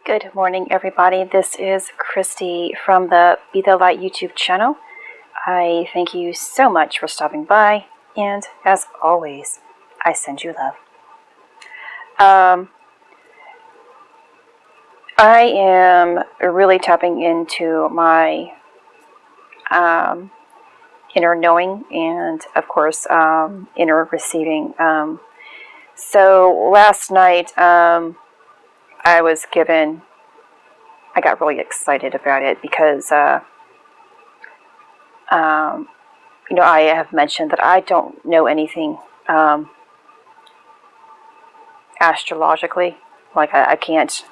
Good morning, everybody. This is Christy from the Be the Light YouTube channel. I thank you so much for stopping by, and as always, I send you love. I am really tapping into my inner knowing and, of course, inner receiving. So last night, I got really excited about it because, I have mentioned that I don't know anything astrologically. Like I can't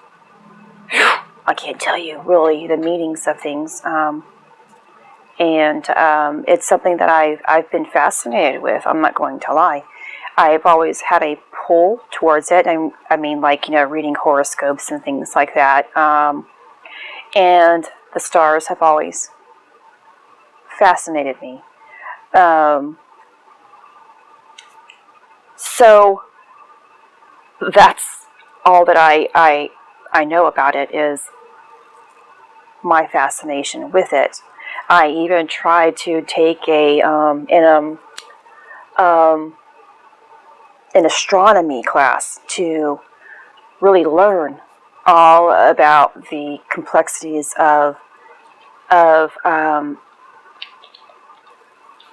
tell you really the meanings of things, and it's something that I've been fascinated with. I'm not going to lie. I've always had a pull towards it. I mean, reading horoscopes and things like that. And the stars have always fascinated me. So that's all that I know about it, is my fascination with it. I even tried to take an astronomy class to really learn all about the complexities of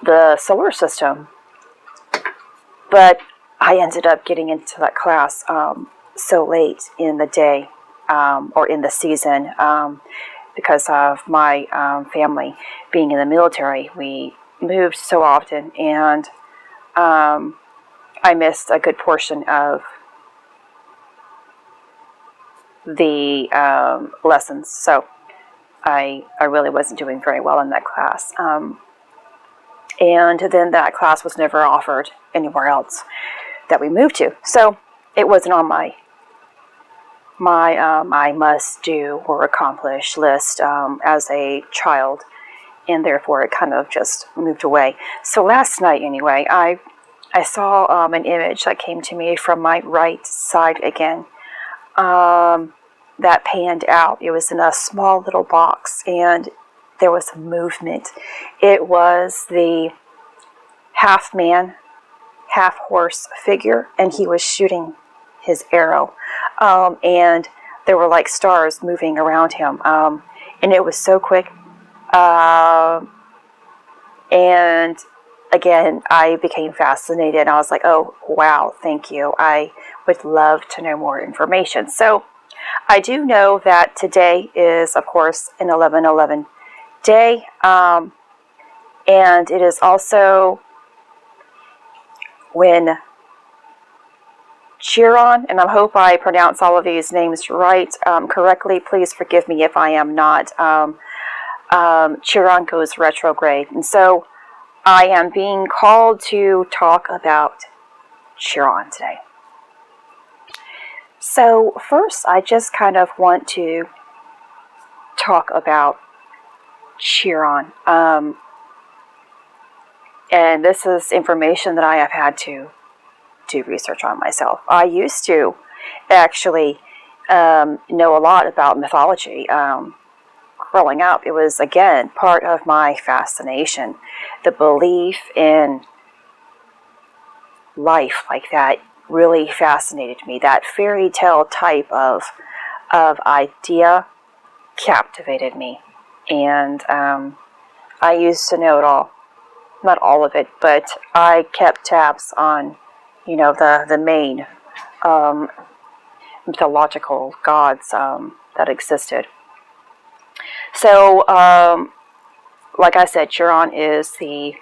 the solar system, but I ended up getting into that class so late in the day or in the season, because of my family being in the military. We moved so often, and I missed a good portion of the lessons, so I really wasn't doing very well in that class. And then that class was never offered anywhere else that we moved to, so it wasn't on my must do or accomplish list as a child, and therefore it kind of just moved away. So last night, anyway, I saw an image that came to me from my right side again, that panned out. It was in a small little box, and there was a movement. It was the half man, half horse figure, and he was shooting his arrow. And there were like stars moving around him. And it was so quick. And again, I became fascinated. I was like, oh, wow, thank you. I would love to know more information. So I do know that today is, of course, an 11/11 day. And it is also when Chiron, and I hope I pronounce all of these names correctly. Please forgive me if I am not. Chiron goes retrograde. And so I am being called to talk about Chiron today. So first, I just kind of want to talk about Chiron. And this is information that I have had to do research on myself. I used to actually know a lot about mythology. Growing up, it was, again, part of my fascination. The belief in life like that really fascinated me. That fairy tale type of idea captivated me. And I used to know it all. Not all of it, but I kept tabs on, the main mythological gods that existed. So, like I said, Chiron is the,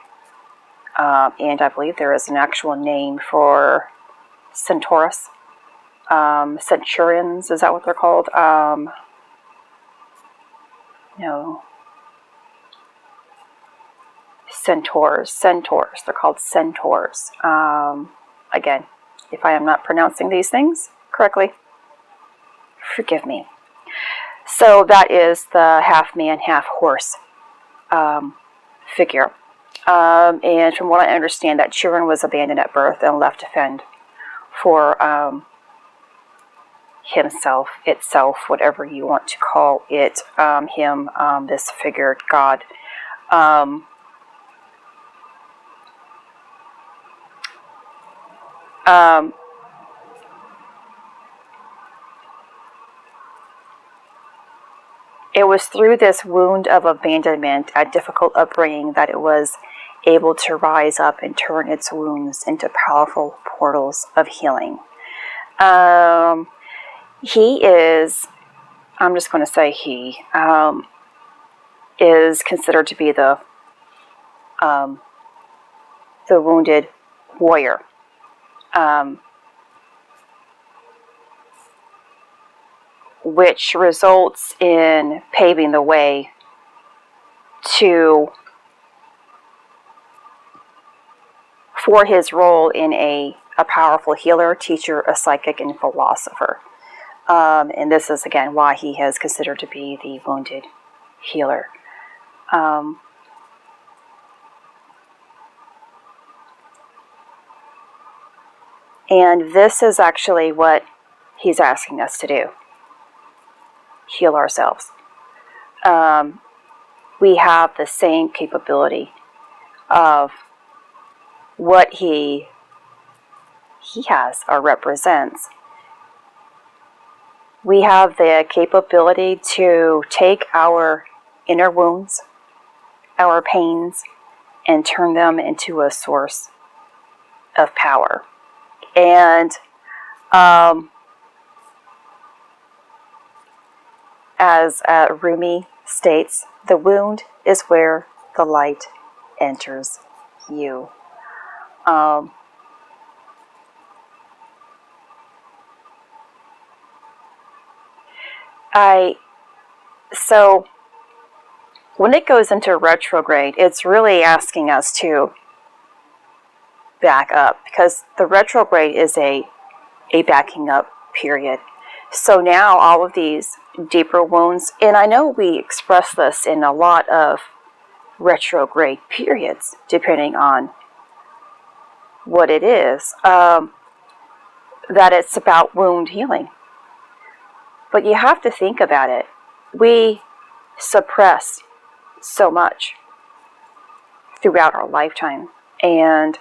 and I believe there is an actual name for Centaurus. Centurions, is that what they're called? No. Centaurs. They're called centaurs. Again, if I am not pronouncing these things correctly, forgive me. So that is the half man, half horse figure. And from what I understand, that Chiron was abandoned at birth and left to fend for himself, itself, whatever you want to call it, him, this figure, God. It was through this wound of abandonment, a difficult upbringing, that it was able to rise up and turn its wounds into powerful portals of healing. He is, I'm just going to say he, is considered to be the wounded warrior. Which results in paving the way for his role in a powerful healer, teacher, a psychic, and philosopher. And this is, again, why he is considered to be the wounded healer. And this is actually what he's asking us to do. Heal ourselves. We have the same capability of what he has or represents. We have the capability to take our inner wounds, our pains, and turn them into a source of power. And as Rumi states, the wound is where the light enters you. So when it goes into retrograde, it's really asking us to back up, because the retrograde is a backing up period. So now all of these deeper wounds, and I know we express this in a lot of retrograde periods, depending on what it is, that it's about wound healing. But you have to think about it. We suppress so much throughout our lifetime, and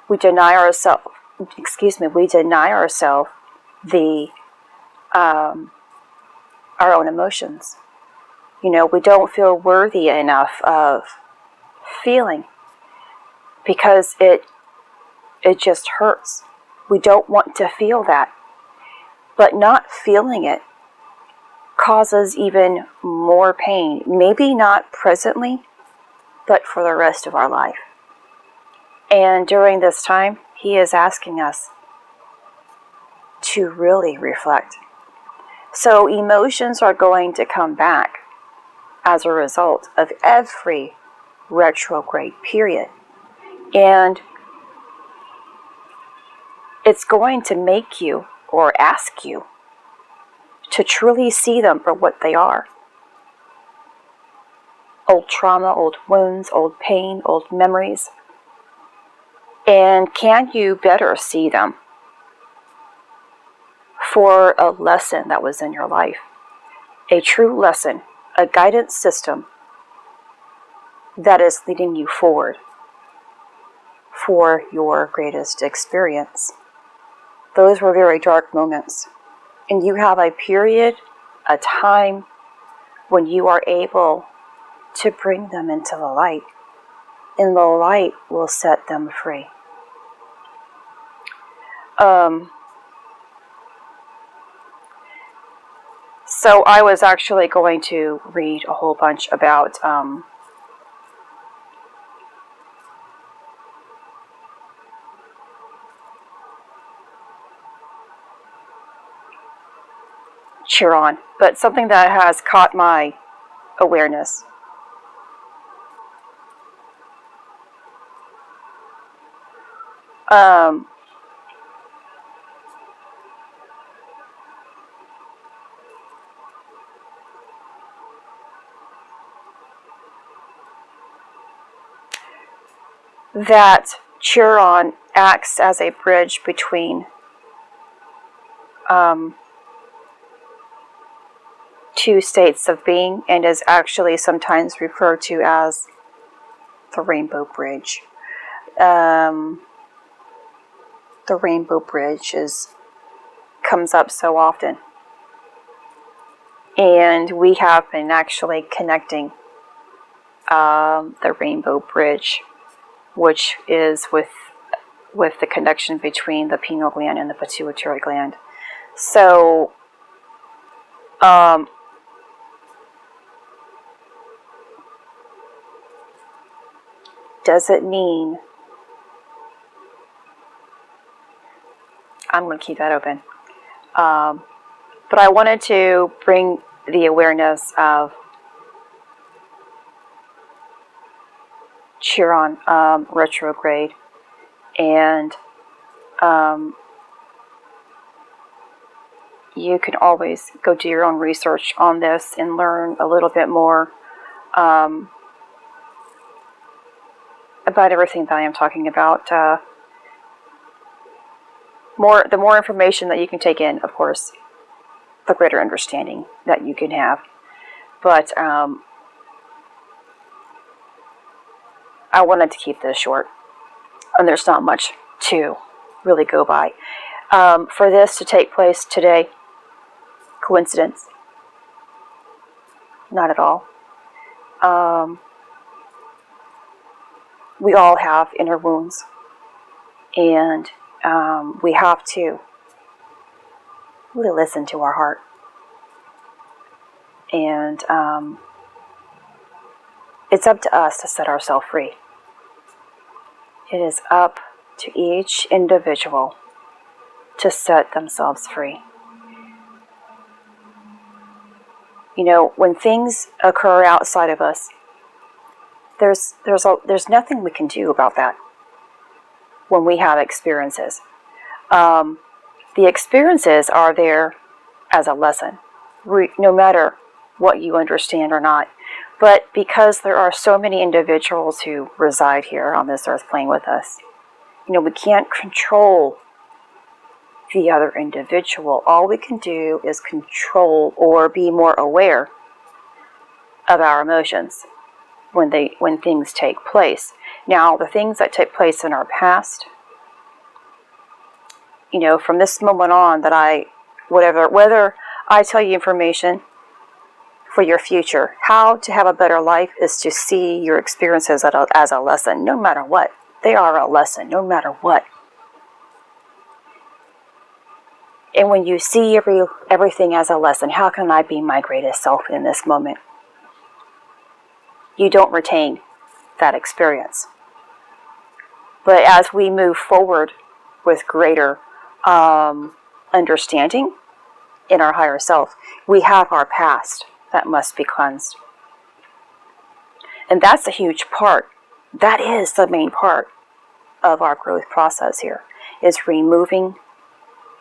we deny ourselves the our own emotions. You know, we don't feel worthy enough of feeling, because it just hurts. We don't want to feel that. But not feeling it causes even more pain. Maybe not presently, but for the rest of our life. And during this time, he is asking us to really reflect. So emotions are going to come back as a result of every retrograde period. And it's going to make you, or ask you, to truly see them for what they are. Old trauma, old wounds, old pain, old memories. And can you better see them for a lesson that was in your life? A true lesson, a guidance system that is leading you forward for your greatest experience. Those were very dark moments. And you have a period, a time, when you are able to bring them into the light. And the light will set them free. So I was actually going to read a whole bunch about Chiron, but something that has caught my awareness. That Chiron acts as a bridge between two states of being, and is actually sometimes referred to as the rainbow bridge. The rainbow bridge comes up so often, and we have been actually connecting the rainbow bridge, which is with the connection between the pineal gland and the pituitary gland. So does it mean, I'm going to keep that open, but I wanted to bring the awareness of Chiron retrograde, and you can always go do your own research on this and learn a little bit more about everything that I am talking about. The more information that you can take in, of course, the greater understanding that you can have. But I wanted to keep this short, and there's not much to really go by. For this to take place today, coincidence? Not at all. We all have inner wounds, and we have to really listen to our heart. And it's up to us to set ourselves free. It is up to each individual to set themselves free. You know, when things occur outside of us, there's nothing we can do about that when we have experiences. The experiences are there as a lesson, no matter what you understand or not. But because there are so many individuals who reside here on this earth plane with us, you know, we can't control the other individual. All we can do is control or be more aware of our emotions when things take place. Now, the things that take place in our past, you know, from this moment on, that whether I tell you information for your future, how to have a better life, is to see your experiences as a lesson, no matter what. They are a lesson, no matter what. And when you see everything as a lesson, how can I be my greatest self in this moment? You don't retain that experience. But as we move forward with greater understanding in our higher self, we have our past that must be cleansed. And that's a huge part. That is the main part of our growth process here, is removing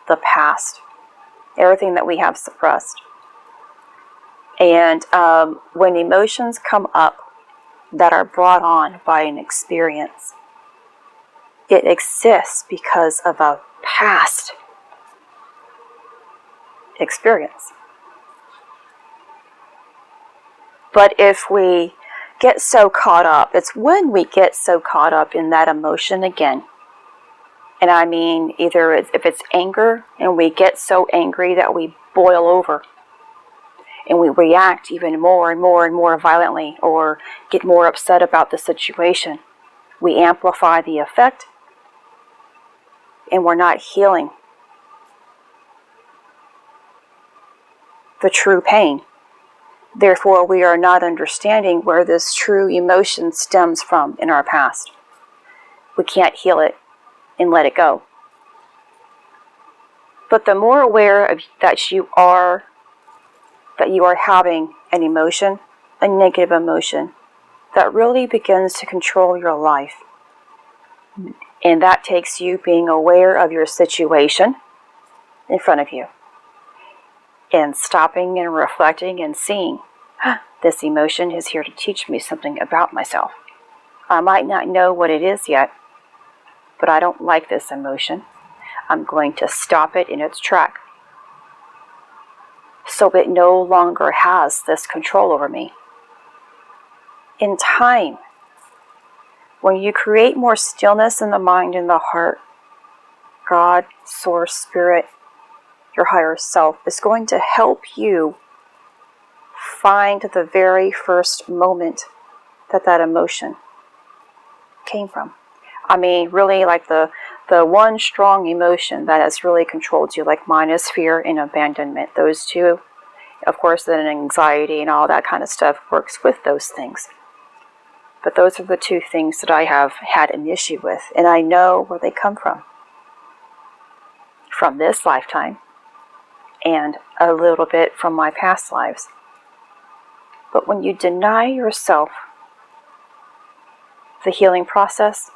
the past, everything that we have suppressed. And when emotions come up that are brought on by an experience, it exists because of a past experience. But if we get so caught up, it's when we get so caught up in that emotion again. And I mean, either if it's anger, and we get so angry that we boil over and we react even more and more and more violently, or get more upset about the situation, we amplify the effect, and we're not healing the true pain. Therefore, we are not understanding where this true emotion stems from in our past. We can't heal it and let it go. But the more aware of that you are having an emotion, a negative emotion, that really begins to control your life. And that takes you being aware of your situation in front of you, and stopping and reflecting and seeing, this emotion is here to teach me something about myself. I might not know what it is yet, but I don't like this emotion. I'm going to stop it in its track. so it no longer has this control over me. In time, when you create more stillness in the mind and the heart, God, Source, Spirit, your higher self is going to help you find the very first moment that emotion came from. I mean, really, like the one strong emotion that has really controlled you, like mine is fear and abandonment. Those two, of course, then anxiety and all that kind of stuff works with those things. But those are the two things that I have had an issue with, and I know where they come from. From this lifetime, and a little bit from my past lives. But when you deny yourself the healing process,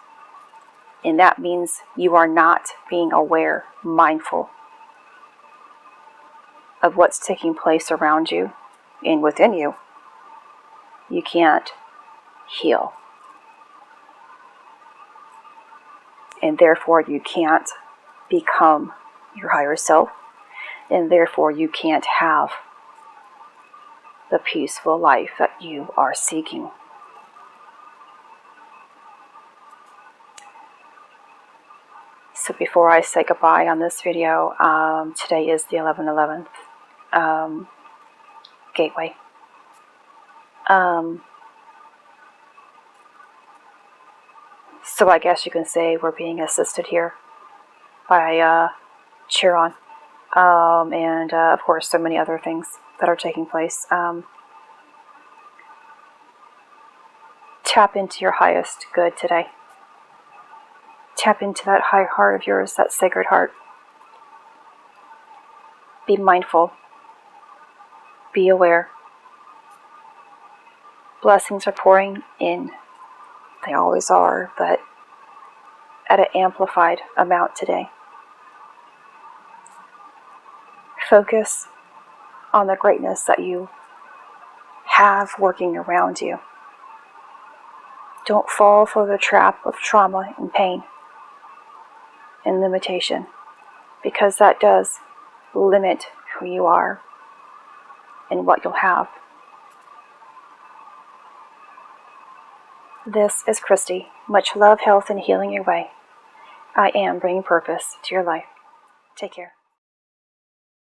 and that means you are not being aware, mindful of what's taking place around you and within you, you can't heal. And therefore you can't become your higher self, and therefore you can't have the peaceful life that you are seeking. So before I say goodbye on this video, today is the 11/11th gateway. So I guess you can say we're being assisted here by Chiron, and of course so many other things that are taking place. Tap into your highest good today. Tap into that high heart of yours, that sacred heart. Be mindful. Be aware. Blessings are pouring in. They always are, but at an amplified amount today. Focus on the greatness that you have working around you. Don't fall for the trap of trauma and pain and limitation, because that does limit who you are and what you'll have. This is Christy. Much love, health, and healing your way. I am bringing purpose to your life. Take care.